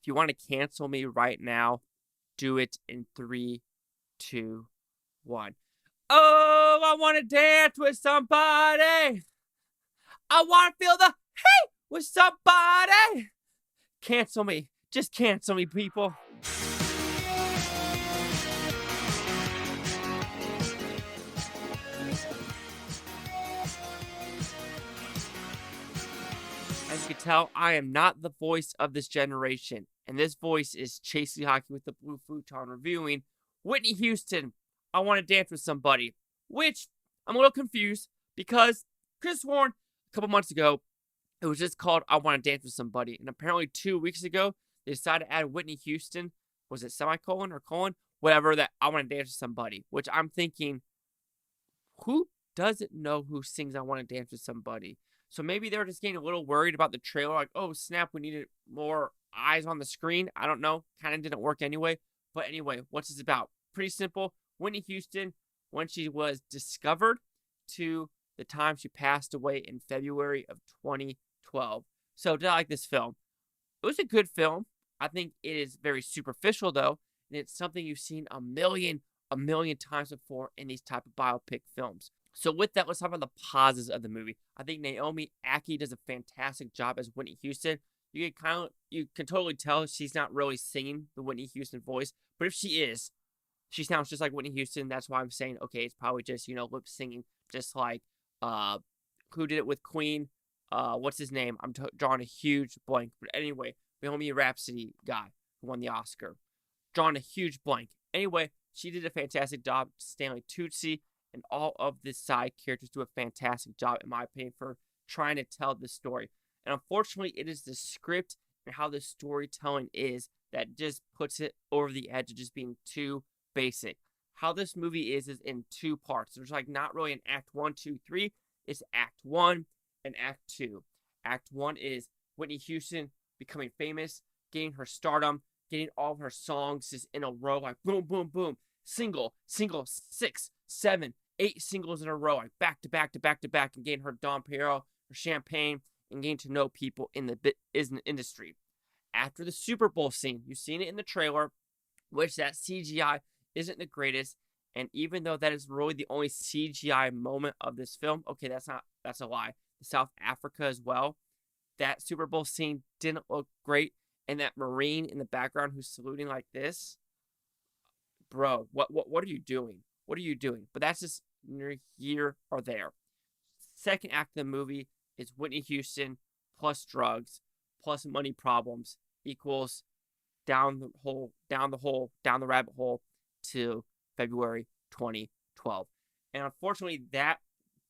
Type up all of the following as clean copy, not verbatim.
you want to cancel me right now, do it in 3, 2, 1. Oh, I want to dance with somebody. I want to feel the hey with somebody. Cancel me. Just cancel me, people. As you can tell, I am not the voice of this generation, and this voice is Chasey Hockey with the Blue Futon reviewing Whitney Houston, I Want to Dance with Somebody, which I'm a little confused because Kris warned a couple months ago it was just called I Want to Dance with Somebody, and apparently 2 weeks ago they decided to add Whitney Houston, was it semicolon or colon? Whatever, that I Want to Dance with Somebody, which I'm thinking, who doesn't know who sings I Want to Dance with Somebody? So maybe they're just getting a little worried about the trailer, like, oh, snap, we needed more eyes on the screen. I don't know. Kind of didn't work anyway. But anyway, what's this about? Pretty simple. Whitney Houston, when she was discovered to the time she passed away in February of 2012. So did I like this film? It was a good film. I think it is very superficial, though. And it's something you've seen a million times before in these type of biopic films. So with that, let's talk about the positives of the movie. I think Naomi Ackie does a fantastic job as Whitney Houston. You can totally tell she's not really singing the Whitney Houston voice, but if she is, she sounds just like Whitney Houston. That's why I'm saying, okay, it's probably just, lip singing, just like who did it with Queen? What's his name? I'm drawing a huge blank. But anyway, Bohemian Rhapsody guy who won the Oscar. Drawing a huge blank. Anyway, she did a fantastic job. Stanley Tucci and all of the side characters do a fantastic job, in my opinion, for trying to tell this story. And unfortunately, it is the script and how the storytelling is that just puts it over the edge of just being too basic. How this movie is in 2 parts. There's like not really an act 1, 2, 3. It's act 1 and act 2. Act 1 is Whitney Houston becoming famous, getting her stardom, getting all of her songs just in a row, like boom, boom, boom, single, 6, 7, 8 singles in a row, like back to back to back to back, and getting her Dom Perignon, her champagne, and getting to know people in the industry. After the Super Bowl scene, you've seen it in the trailer, which that CGI isn't the greatest, and even though that is really the only CGI moment of this film, okay, that's a lie. South Africa as well, that Super Bowl scene didn't look great, and that Marine in the background who's saluting like this, bro, what are you doing? What are you doing? But that's just near here or there. Second act of the movie is Whitney Houston plus drugs plus money problems equals down the rabbit hole to February 2012. And unfortunately, that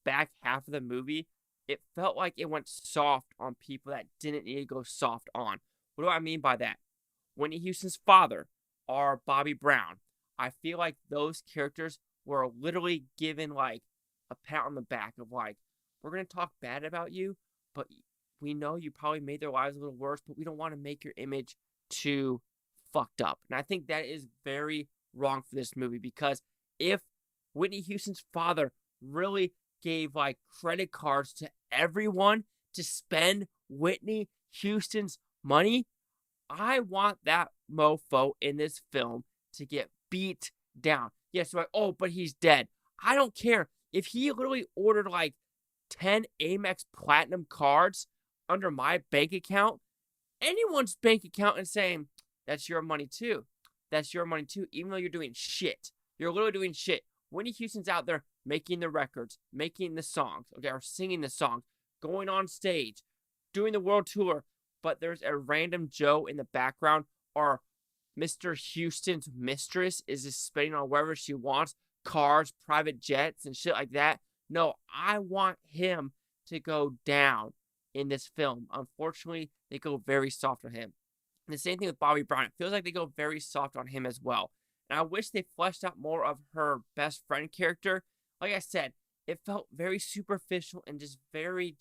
back half of the movie, it felt like it went soft on people that didn't need to go soft on. What do I mean by that? Whitney Houston's father, or Bobby Brown. I feel like those characters were literally given like a pat on the back of like, we're going to talk bad about you, but we know you probably made their lives a little worse, but we don't want to make your image too fucked up. And I think that is very wrong for this movie, because if Whitney Houston's father really gave like credit cards to everyone to spend Whitney Houston's money, I want that mofo in this film to get beat down. Yes, like, oh, but he's dead. I don't care. If he literally ordered like 10 Amex Platinum cards under my bank account, anyone's bank account, and saying, that's your money too. That's your money too, even though you're doing shit. You're literally doing shit. Whitney Houston's out there making the records, making the songs, okay, or singing the songs, going on stage, doing the world tour, but there's a random Joe in the background, or Mr. Houston's mistress is just spending on wherever she wants, cars, private jets, and shit like that. No, I want him to go down in this film. Unfortunately, they go very soft on him. And the same thing with Bobby Brown. It feels like they go very soft on him as well. And I wish they fleshed out more of her best friend character. Like I said, it felt very superficial and just very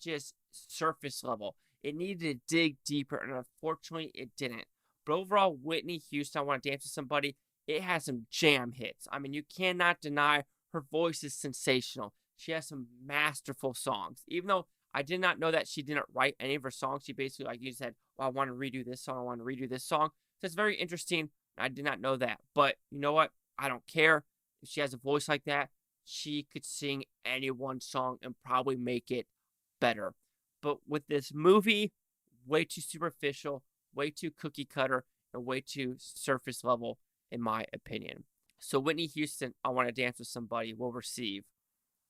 surface level. It needed to dig deeper, and unfortunately, it didn't. But overall, Whitney Houston, I Want to Dance with Somebody, it has some jam hits. I mean, you cannot deny her voice is sensational. She has some masterful songs. Even though I did not know that she didn't write any of her songs, she basically, like you said, I want to redo this song. I want to redo this song. So it's very interesting. I did not know that. But you know what? I don't care. If she has a voice like that, she could sing anyone's song and probably make it better. But with this movie, way too superficial, way too cookie cutter, and way too surface level, in my opinion. So Whitney Houston, I Want to Dance with Somebody will receive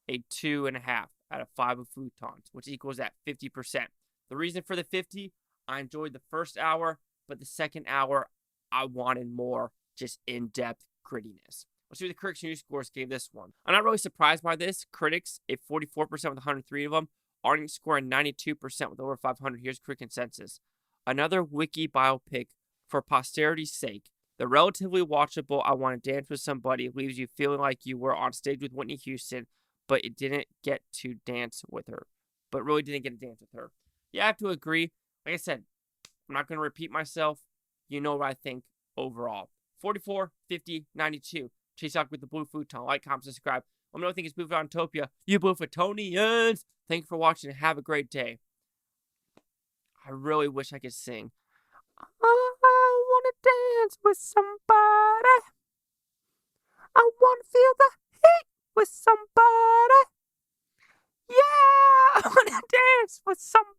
a 2.5 out of 5 of Futons, which equals that 50%. The reason for the 50, I enjoyed the first hour, but the second hour, I wanted more just in-depth grittiness. Let's see what the Critics News scores gave this one. I'm not really surprised by this. Critics, a 44% with 103 of them. Audience score a 92% with over 500. Here's critic consensus. Another wiki biopic for posterity's sake. The relatively watchable I Want to Dance with Somebody leaves you feeling like you were on stage with Whitney Houston, but it didn't get to dance with her. But really didn't get to dance with her. Yeah, I have to agree. Like I said, I'm not going to repeat myself. You know what I think overall. 44, 50, 92. Chase Out with the Blue Futon. Like, comment, subscribe. Let me know what you think is Blue Futopia. You Blue Futonians! Thank you for watching and have a great day. I really wish I could sing. I want to dance with somebody. I want to feel the heat with somebody. Yeah, I want to dance with somebody.